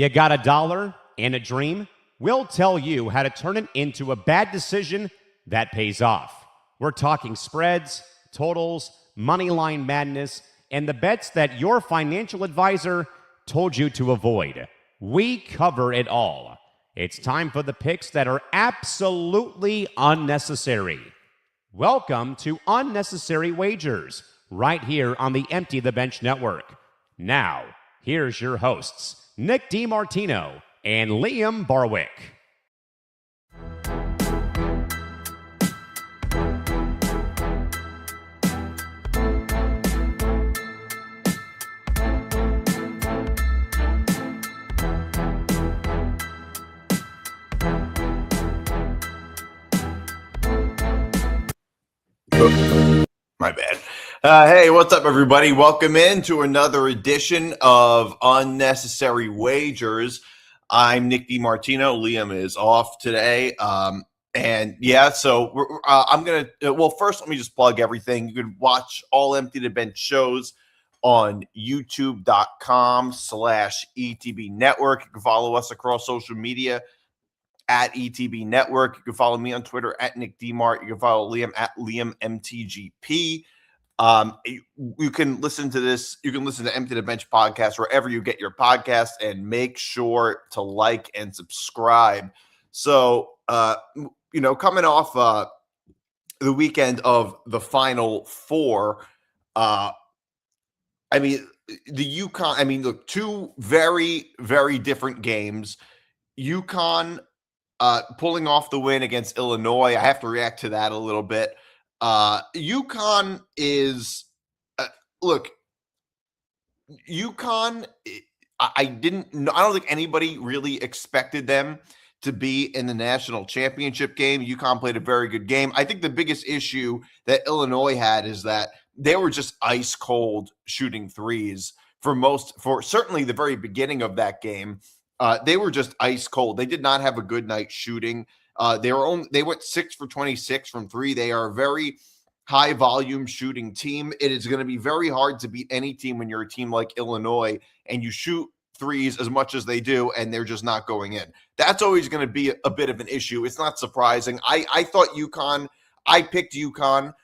You got a dollar and a dream? We'll tell you how to turn it into a bad decision that pays off. We're talking spreads, totals, money line madness, and the bets that your financial advisor told you to avoid. We cover it all. It's time for the picks that are absolutely unnecessary. Welcome to Unnecessary Wagers, right here on the Empty the Bench Network. Now, here's your hosts, Nick DiMartino and Liam Barwick. My bad. Hey, what's up, everybody? Welcome in to another edition of Unnecessary Wagers. I'm Nick DiMartino. Liam is off today. I'm going to, first, let me just plug everything. You can watch all Empty the Bench shows on youtube.com/ETB Network. You can follow us across social media at ETB Network. You can follow me on Twitter at Nick DiMart. You can follow Liam at LiamMTGP. You can listen to this. You can listen to Empty the Bench podcast wherever you get your podcast, and make sure to like and subscribe. So, coming off the weekend of the Final Four, the UConn. Look, two very, very different games. UConn pulling off the win against Illinois. I have to react to that a little bit. UConn is UConn. I don't think anybody really expected them to be in the national championship game. UConn played a very good game. I think the biggest issue that Illinois had is that they were just ice cold shooting threes for certainly the very beginning of that game. They were just ice cold. They did not have a good night shooting. They went 6 for 26 from three. They are a very high volume shooting team. It is going to be very hard to beat any team when you're a team like Illinois and you shoot threes as much as they do and they're just not going in. That's always going to be a bit of an issue. It's not surprising. I thought UConn. I picked UConn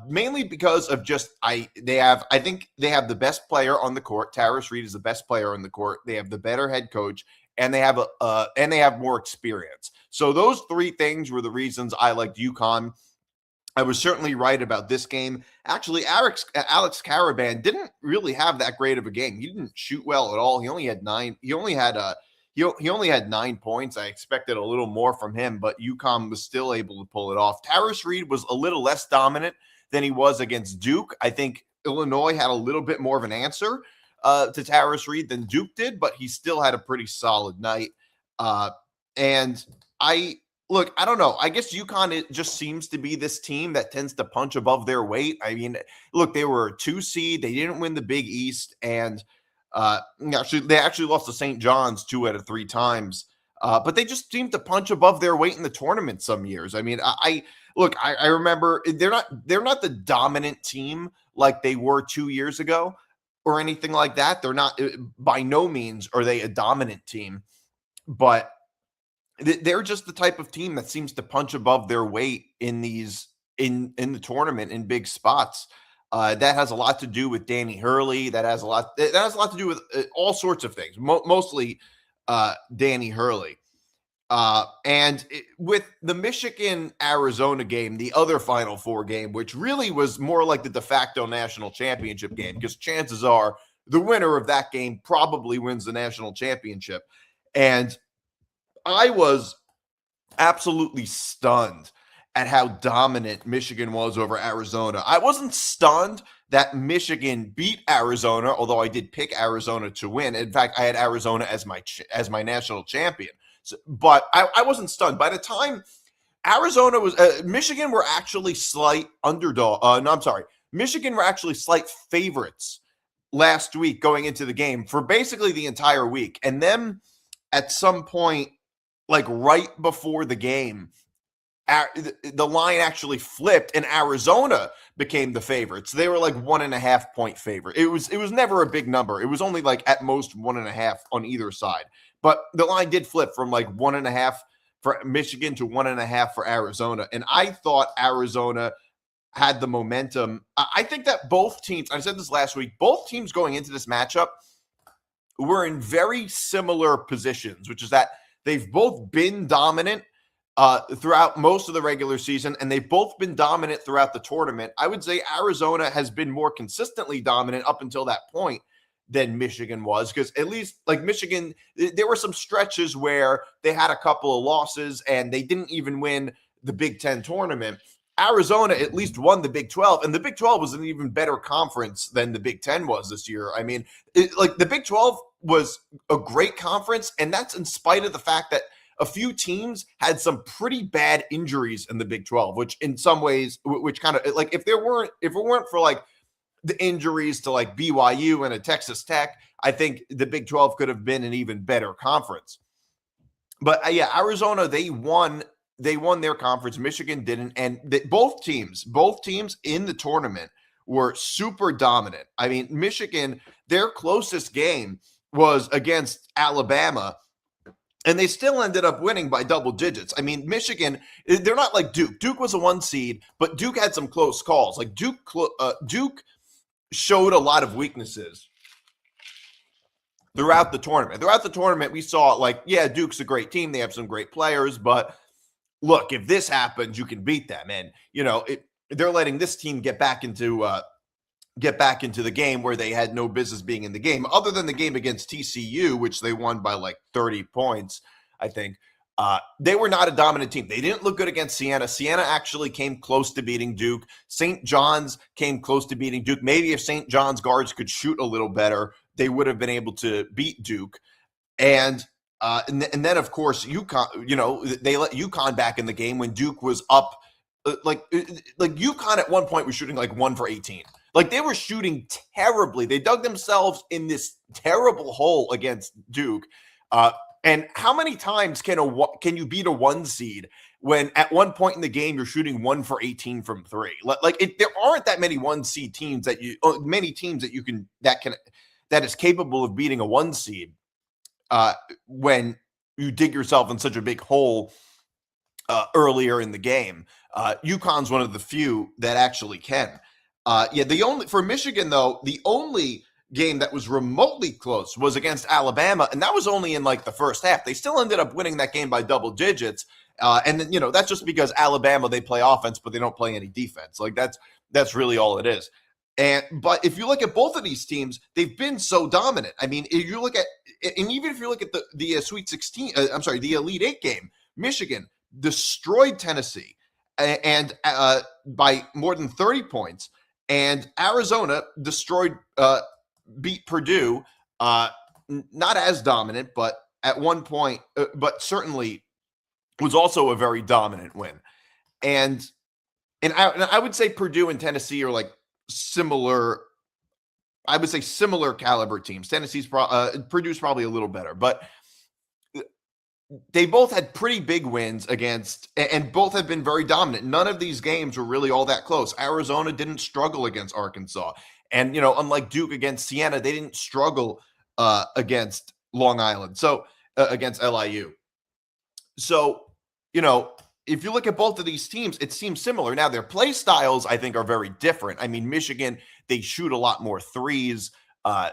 mainly because of I think they have the best player on the court. Tarris Reed is the best player on the court. They have the better head coach, and they have more experience. So those three things were the reasons I liked UConn. I was certainly right about this game. Actually, Alex Karaban didn't really have that great of a game. He didn't shoot well at all. He only had 9. He only had 9 points. I expected a little more from him, but UConn was still able to pull it off. Tarris Reed was a little less dominant than he was against Duke. I think Illinois had a little bit more of an answer to Tarris Reed than Duke did, but he still had a pretty solid night. I don't know. I guess UConn just seems to be this team that tends to punch above their weight. I mean, look, they were a 2 seed. They didn't win the Big East, and they actually lost to St. John's 2 out of 3 times. But they just seem to punch above their weight in the tournament some years. I mean, I remember they're not the dominant team like they were 2 years ago or anything like that. They're not, by no means are they a dominant team, but they're just the type of team that seems to punch above their weight in the tournament in big spots. That has a lot to do with Danny Hurley. That has a lot to do with all sorts of things. Mostly Danny Hurley. With the Michigan-Arizona game, the other Final Four game, which really was more like the de facto national championship game, because chances are the winner of that game probably wins the national championship. And I was absolutely stunned at how dominant Michigan was over Arizona. I wasn't stunned that Michigan beat Arizona, although I did pick Arizona to win. In fact, I had Arizona as my national champion. But I wasn't stunned. By the time Arizona was Michigan were actually slight underdog. Michigan were actually slight favorites last week going into the game for basically the entire week. And then at some point, like right before the game, the line actually flipped and Arizona became the favorites. They were like 1.5 point favorite. It was never a big number. It was only like at most 1.5 on either side. But the line did flip from like 1.5 for Michigan to 1.5 for Arizona. And I thought Arizona had the momentum. I think that both teams, I said this last week, both teams going into this matchup were in very similar positions, which is that they've both been dominant throughout most of the regular season, and they've both been dominant throughout the tournament. I would say Arizona has been more consistently dominant up until that point than Michigan was, because at least like Michigan, there were some stretches where they had a couple of losses and they didn't even win the Big Ten tournament. Arizona at least won the Big 12, and the Big 12 was an even better conference than the Big 10 was this year. I mean, like the Big 12 was a great conference, and that's in spite of the fact that a few teams had some pretty bad injuries in the Big 12, which in some ways, which kind of like if it weren't for like the injuries to like BYU and a Texas Tech, I think the Big 12 could have been an even better conference. But yeah, Arizona, they won their conference. Michigan didn't. And both teams in the tournament were super dominant. I mean, Michigan, their closest game was against Alabama, and they still ended up winning by double digits. I mean, Michigan, they're not like Duke. Duke was a 1 seed, but Duke had some close calls. Like Duke showed a lot of weaknesses throughout the tournament. Throughout the tournament, we saw like, yeah, Duke's a great team. They have some great players, but look, if this happens, you can beat them. And, you know, they're letting this team get back into the game where they had no business being in the game, other than the game against TCU, which they won by like 30 points, I think. They were not a dominant team. They didn't look good against Siena. Siena actually came close to beating Duke. St. John's came close to beating Duke. Maybe if St. John's guards could shoot a little better, they would have been able to beat Duke. And then, of course, UConn, you know, they let UConn back in the game when Duke was up. Like UConn at one point was shooting like 1 for 18. Like they were shooting terribly. They dug themselves in this terrible hole against Duke. And how many times can you beat a 1 seed when at one point in the game you're shooting 1 for 18 from 3? There aren't that many 1 seed teams that is capable of beating a 1 seed when you dig yourself in such a big hole earlier in the game. UConn's one of the few that actually can. For Michigan though, the only game that was remotely close was against Alabama, and that was only in like the first half. They still ended up winning that game by double digits, and then, you know, that's just because Alabama, they play offense but they don't play any defense. Like that's really all it is. But if you look at both of these teams, they've been so dominant. I mean, if you look at, and even if you look at the Sweet 16, the Elite 8 game, Michigan destroyed Tennessee and by more than 30 points, and Arizona beat Purdue, not as dominant, but at one point, but certainly was also a very dominant win. And I would say Purdue and Tennessee are like similar. I would say similar caliber teams. Purdue's probably a little better, but they both had pretty big wins against, and both have been very dominant. None of these games were really all that close. Arizona didn't struggle against Arkansas. And, you know, unlike Duke against Siena, they didn't struggle against Long Island. So against LIU. So, you know, if you look at both of these teams, it seems similar. Now, their play styles, I think, are very different. I mean, Michigan, they shoot a lot more threes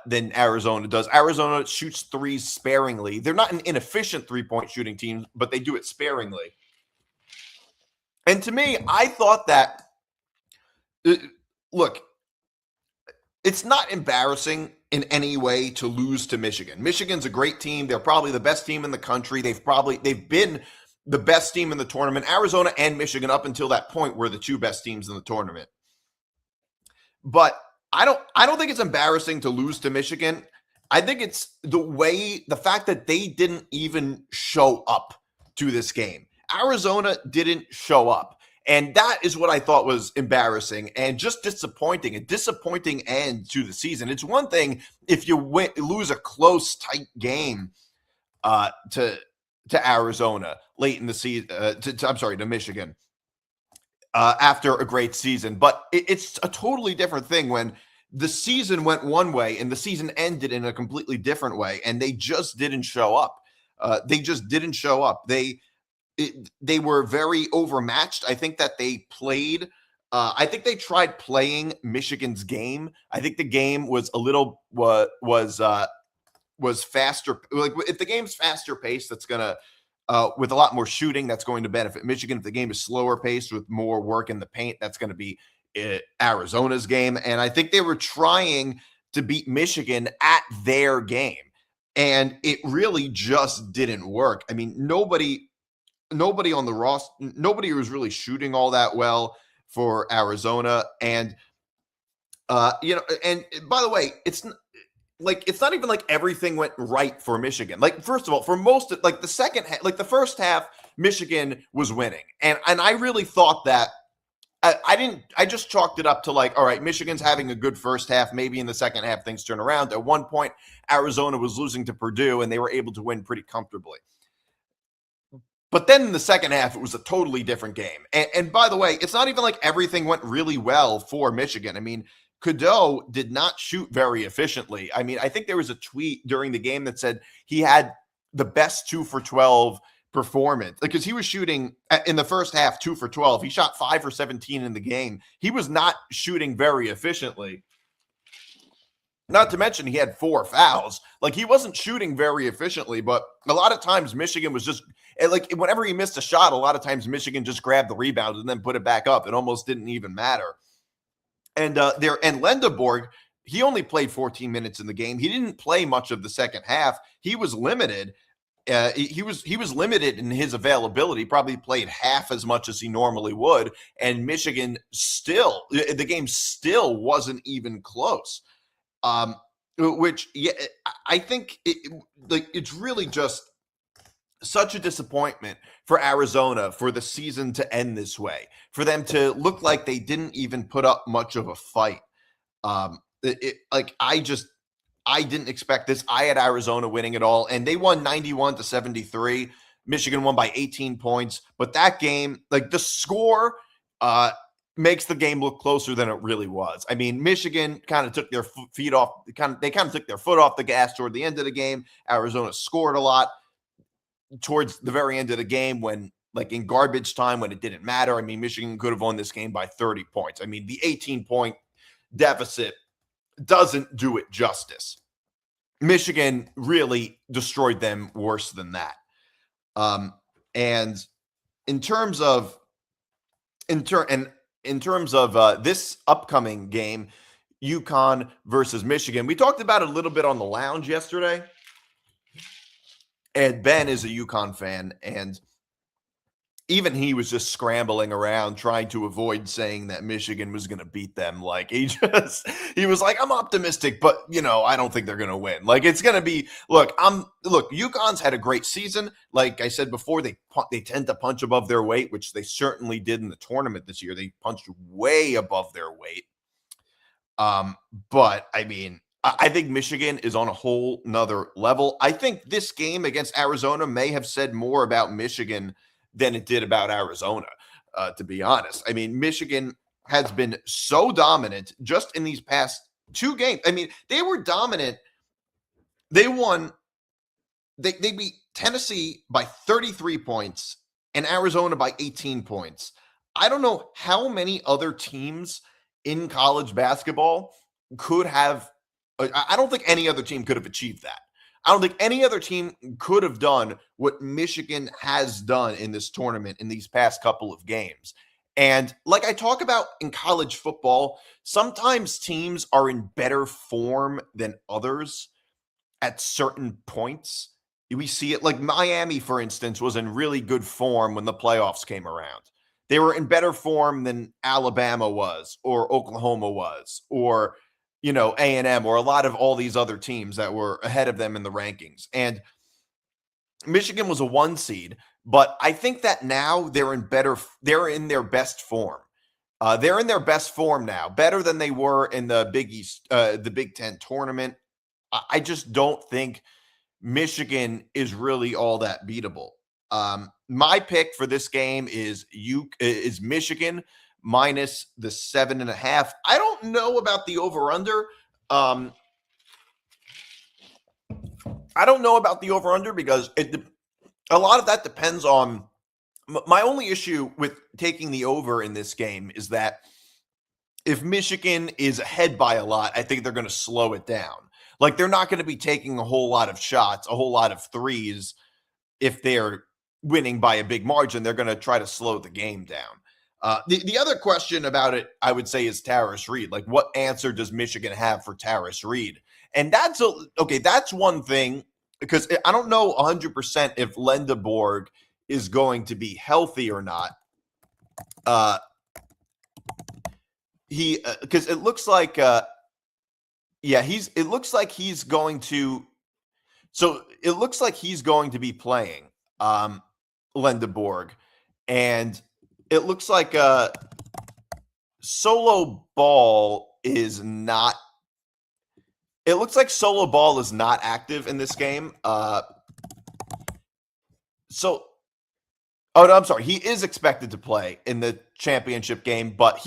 than Arizona does. Arizona shoots threes sparingly. They're not an inefficient three-point shooting team, but they do it sparingly. And to me, I thought that, look, it's not embarrassing in any way to lose to Michigan. Michigan's a great team. They're probably the best team in the country. They've been the best team in the tournament. Arizona and Michigan up until that point were the two best teams in the tournament. But I don't think it's embarrassing to lose to Michigan. I think it's the fact that they didn't even show up to this game. Arizona didn't show up. And that is what I thought was embarrassing and just disappointing, a disappointing end to the season. It's one thing if you lose a close, tight game to to Arizona late in the season, to Michigan after a great season. But it's a totally different thing when the season went one way and the season ended in a completely different way, and they just didn't show up. They just didn't show up. They were very overmatched. I think that they played. I think they tried playing Michigan's game. I think the game was a little was faster. Like if the game's faster paced, that's gonna with a lot more shooting, that's going to benefit Michigan. If the game is slower paced with more work in the paint, that's going to be Arizona's game. And I think they were trying to beat Michigan at their game, and it really just didn't work. I mean, nobody on the roster, nobody was really shooting all that well for Arizona. And and by the way, it's not even like everything went right for Michigan. Like, first of all, for most of like the second half, like the first half, Michigan was winning. And I really thought that I just chalked it up to like, all right, Michigan's having a good first half. Maybe in the second half, things turn around. At one point, Arizona was losing to Purdue and they were able to win pretty comfortably. But then in the second half, it was a totally different game. And by the way, it's not even like everything went really well for Michigan. I mean, Cadeau did not shoot very efficiently. I mean, I think there was a tweet during the game that said he had the best 2 for 12 performance because he was shooting in the first half 2 for 12. He shot 5 for 17 in the game. He was not shooting very efficiently. Not to mention he had 4 fouls. Like, he wasn't shooting very efficiently, but a lot of times Michigan was just like, whenever he missed a shot, a lot of times Michigan just grabbed the rebound and then put it back up. It almost didn't even matter. And Lendeborg, he only played 14 minutes in the game. He didn't play much of the second half. He was limited. He was limited in his availability. Probably played half as much as he normally would. And Michigan the game still wasn't even close. Which I think it's really just such a disappointment for Arizona for the season to end this way, for them to look like they didn't even put up much of a fight. I didn't expect this. I had Arizona winning it all, and they won 91-73. Michigan won by 18 points, but that game, like the score, makes the game look closer than it really was. I mean, Michigan kind of took their feet off. They kind of took their foot off the gas toward the end of the game. Arizona scored a lot towards the very end of the game when, like, in garbage time when it didn't matter. I mean, Michigan could have won this game by 30 points. I mean, the 18-point deficit doesn't do it justice. Michigan really destroyed them worse than that. And in terms of this upcoming game, UConn versus Michigan, we talked about it a little bit on the lounge yesterday. And Ben is a UConn fan, and even he was just scrambling around trying to avoid saying that Michigan was going to beat them. Like, he was like, I'm optimistic, but I don't think they're going to win. Like, it's going to be, look, UConn's had a great season. Like I said before, they tend to punch above their weight, which they certainly did in the tournament this year. They punched way above their weight. But I mean, I think Michigan is on a whole nother level. I think this game against Arizona may have said more about Michigan than it did about Arizona, to be honest. I mean, Michigan has been so dominant just in these past 2 games. I mean, they were dominant. They beat Tennessee by 33 points and Arizona by 18 points. I don't know how many other teams in college basketball could have. I don't think any other team could have achieved that. I don't think any other team could have done what Michigan has done in this tournament in these past couple of games. And like I talk about in college football, sometimes teams are in better form than others at certain points. We see it like Miami, for instance, was in really good form when the playoffs came around. They were in better form than Alabama was, or Oklahoma was, or A&M, or a lot of all these other teams that were ahead of them in the rankings. And Michigan was a 1 seed, but I think that now they're in their best form. They're in their best form now, better than they were in the Big East, the Big Ten tournament. I just don't think Michigan is really all that beatable. My pick for this game is Michigan minus the 7.5. I don't know about the over-under. I don't know about the over-under because a lot of that depends on my only issue with taking the over in this game is that if Michigan is ahead by a lot, I think they're going to slow it down. Like they're not going to be taking a whole lot of shots, a whole lot of threes if they're winning by a big margin. They're going to try to slow the game down. The other question about it, I would say, is Tarris Reed. Like, what answer does Michigan have for Tarris Reed? And that's one thing, because I don't know 100% if Lendeborg is going to be healthy or not. Because it looks like, it looks like he's going to. So it looks like he's going to be playing Lendeborg, and it looks like Solo Ball is not. It looks like Solo Ball is not active in this game. Oh, no, I'm sorry. He is expected to play in the championship game, but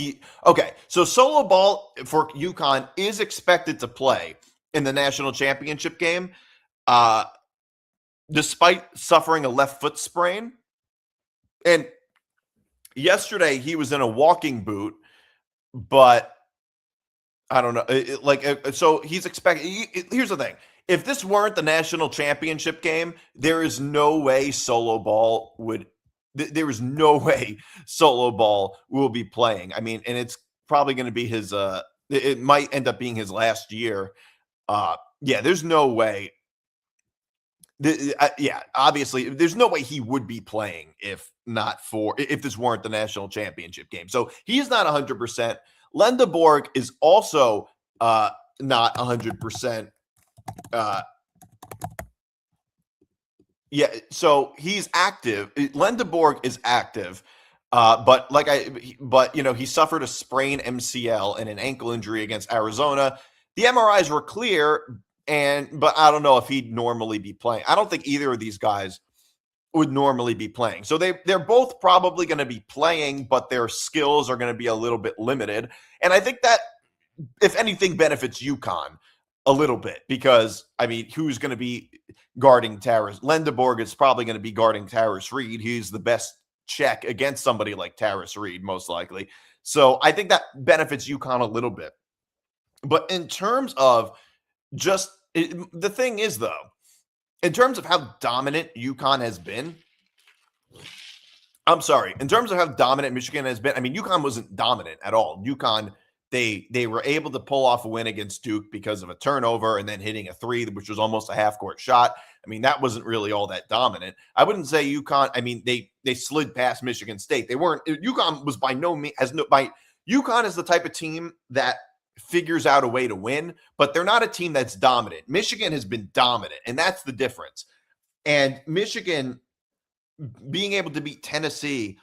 so Solo Ball for UConn is expected to play in the national championship game, despite suffering a left foot sprain. And yesterday he was in a walking boot, but I don't know. So he's expected. Here's the thing. If this weren't the national championship game, there is no way Solo Ball would. There is no way Solo Ball will be playing. I mean, and it's probably going to be his. It might end up being his last year. There's no way. Obviously, there's no way he would be playing if this weren't the national championship game. So he's not 100%. Lendeborg is also not 100%. So he's active. Lendeborg is active, but he suffered a sprained MCL and an ankle injury against Arizona. The MRIs were clear, but I don't know if he'd normally be playing. I don't think either of these guys would normally be playing. So they're both probably going to be playing, but their skills are going to be a little bit limited. And I think that, if anything, benefits UConn a little bit because, I mean, who's going to be guarding Tarris? Lendeborg is probably going to be guarding Tarris Reed. He's the best check against somebody like Tarris Reed, most likely. So I think that benefits UConn a little bit. But in terms of the thing is, though, in terms of how dominant UConn has been, in terms of how dominant Michigan has been, I mean, UConn wasn't dominant at all. UConn, they were able to pull off a win against Duke because of a turnover and then hitting a three, which was almost a half-court shot. I mean, that wasn't really all that dominant. I wouldn't say UConn, I mean, they slid past Michigan State. UConn was by no means, UConn is the type of team that figures out a way to win, but they're not a team that's dominant. Michigan has been dominant, and that's the difference. And Michigan being able to beat Tennessee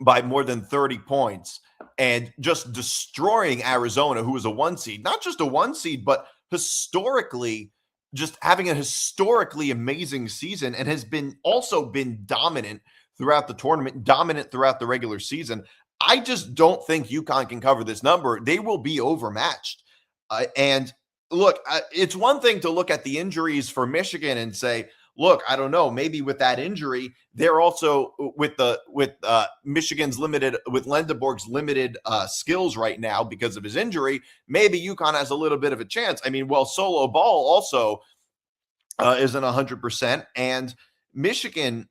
by more than 30 points and just destroying Arizona, who was a 1 seed, not just a 1 seed, but historically just having a historically amazing season and has also been dominant throughout the tournament, dominant throughout the regular season. I just don't think UConn can cover this number. They will be overmatched. And look, it's one thing to look at the injuries for Michigan and say, look, I don't know, maybe with that injury, they're also with Michigan's limited, with Lendeborg's limited skills right now because of his injury, maybe UConn has a little bit of a chance. I mean, well, Solo Ball also isn't 100%, and Michigan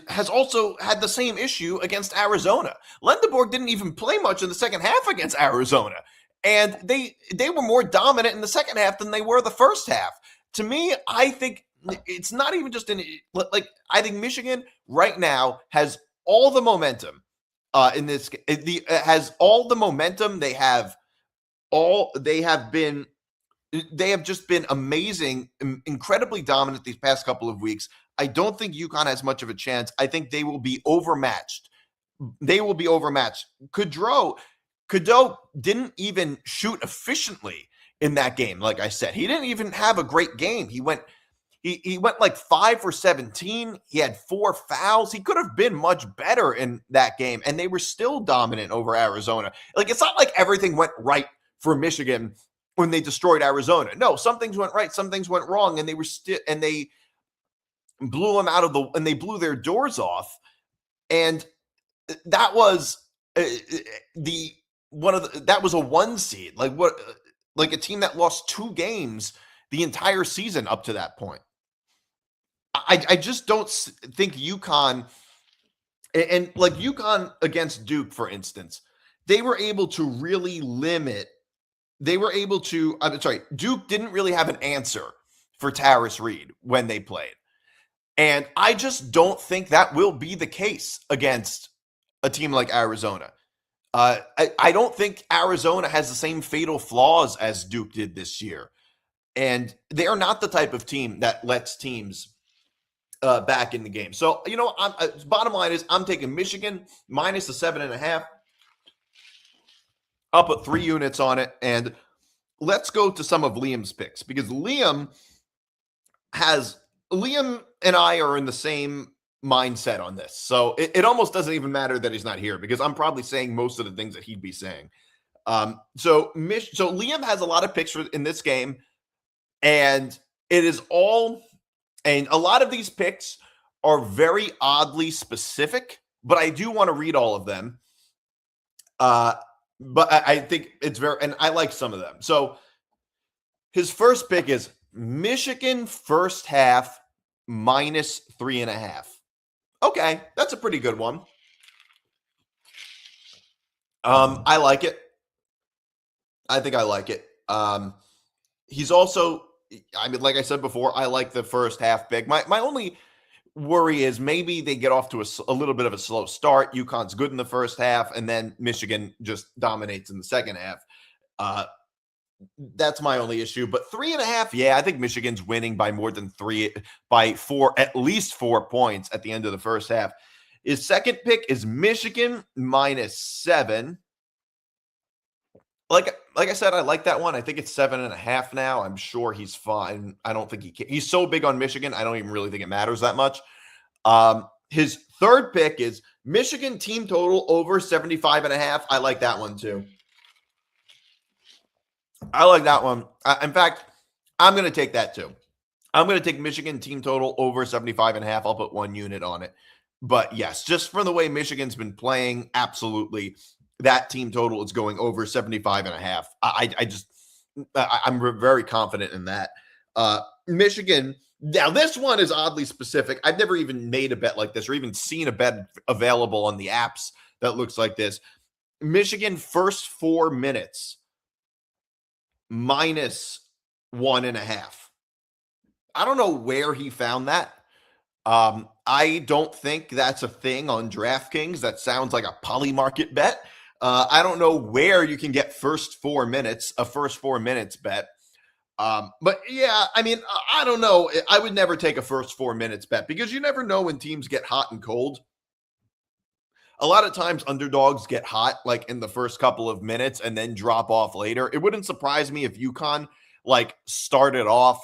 has also had the same issue against Arizona. Lendeborg didn't even play much in the second half against Arizona, and they were more dominant in the second half than they were the first half. To me, I think it's not even just I think Michigan right now has all the momentum in this. Has all the momentum. They have just been amazing, incredibly dominant these past couple of weeks. I don't think UConn has much of a chance. I think they will be overmatched. Cadeau didn't even shoot efficiently in that game. Like I said, he didn't even have a great game. He went like 5 for 17. He had 4 fouls. He could have been much better in that game, and they were still dominant over Arizona. Like, it's not like everything went right for Michigan when they destroyed Arizona. No, some things went right, some things went wrong, and they were still, and they blew them out of the, and they blew their doors off. And that was that was a 1 seed, like a team that lost 2 games the entire season up to that point. I just don't think UConn, and like UConn against Duke, for instance, they were able to really limit. Duke didn't really have an answer for Tarris Reed when they played. And I just don't think that will be the case against a team like Arizona. I don't think Arizona has the same fatal flaws as Duke did this year. And they are not the type of team that lets teams back in the game. So, bottom line is I'm taking Michigan minus the 7.5. I'll put 3 units on it. And let's go to some of Liam's picks, because Liam and I are in the same mindset on this. So it almost doesn't even matter that he's not here, because I'm probably saying most of the things that he'd be saying. So Liam has a lot of picks in this game, and a lot of these picks are very oddly specific, but I do want to read all of them. But I think it's and I like some of them. So his first pick is Michigan first half minus 3.5. Okay, that's a pretty good one. I like it. I think I like it. He's also, like I said before, I like the first half pick. My only worry is maybe they get off to a little bit of a slow start. UConn's good in the first half, and then Michigan just dominates in the second half. That's my only issue. But 3.5, yeah, I think Michigan's winning by more than 4, at least 4 points at the end of the first half. His second pick is Michigan minus 7. Like I said, I like that one. I think it's 7.5 now. I'm sure he's fine. I don't think he's so big on Michigan, I don't even really think it matters that much. His third pick is Michigan team total over 75.5. I like that one too. I like that one. In fact, I'm going to take that too. I'm going to take Michigan team total over 75.5. I'll put 1 unit on it. But yes, just from the way Michigan's been playing, absolutely, that team total is going over 75.5. I'm very confident in that. Michigan. Now, this one is oddly specific. I've never even made a bet like this or even seen a bet available on the apps that looks like this. Michigan first 4 minutes minus 1.5. I don't know where he found that. I don't think that's a thing on DraftKings. That sounds like a poly market bet. I don't know where you can get first 4 minutes bet. But yeah, I mean, I don't know. I would never take a first 4 minutes bet, because you never know when teams get hot and cold. A lot of times underdogs get hot like in the first couple of minutes and then drop off later. It wouldn't surprise me if UConn started off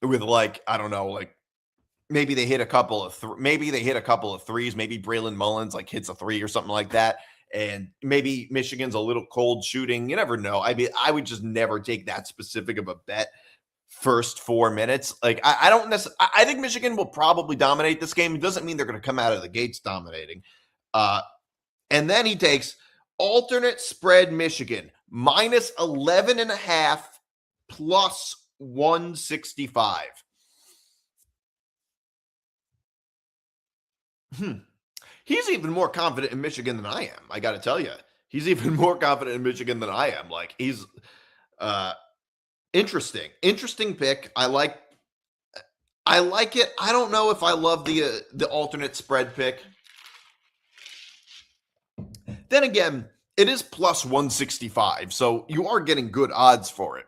with I don't know, maybe they hit a couple of threes. Maybe Braylon Mullins hits a 3 or something like that. And maybe Michigan's a little cold shooting. You never know. I mean, I would just never take that specific of a bet first 4 minutes. I don't necessarily. I think Michigan will probably dominate this game. It doesn't mean they're going to come out of the gates dominating. And then he takes alternate spread Michigan minus 11.5 plus 165. He's even more confident in Michigan than I am. I got to tell you, he's even more confident in Michigan than I am. He's interesting pick. I like it. I don't know if I love the alternate spread pick. Then again, it is plus 165, so you are getting good odds for it.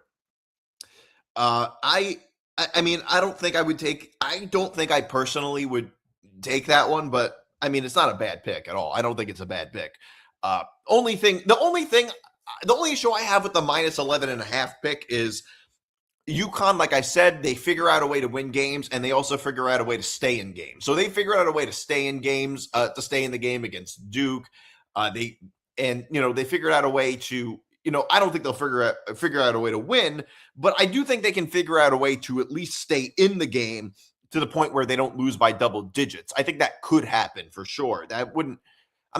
I mean, I don't think I personally would take that one, but I mean, it's not a bad pick at all. I don't think it's a bad pick. The only issue I have with the minus 11.5 pick is UConn, like I said, they figure out a way to win games, and they also figure out a way to stay in games. So they figured out a way to stay in games, to stay in the game against Duke. They figured out a way to, I don't think they'll figure out a way to win, but I do think they can figure out a way to at least stay in the game to the point where they don't lose by double digits. I think that could happen for sure. I'm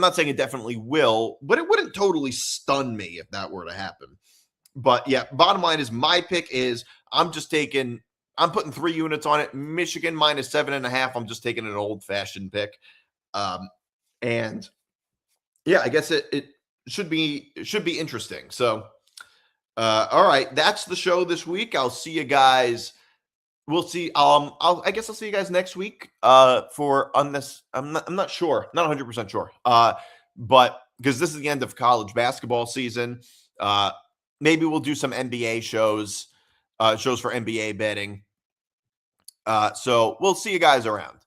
not saying it definitely will, but it wouldn't totally stun me if that were to happen. But yeah, bottom line is my pick is I'm putting 3 units on it. Michigan minus 7.5. I'm just taking an old-fashioned pick. And yeah, I guess it should be interesting. So all right, that's the show this week. I'll see you guys. We'll see. I guess I'll see you guys next week on this. I'm not sure. Not 100% sure. But because this is the end of college basketball season, maybe we'll do some NBA shows for NBA betting. So we'll see you guys around.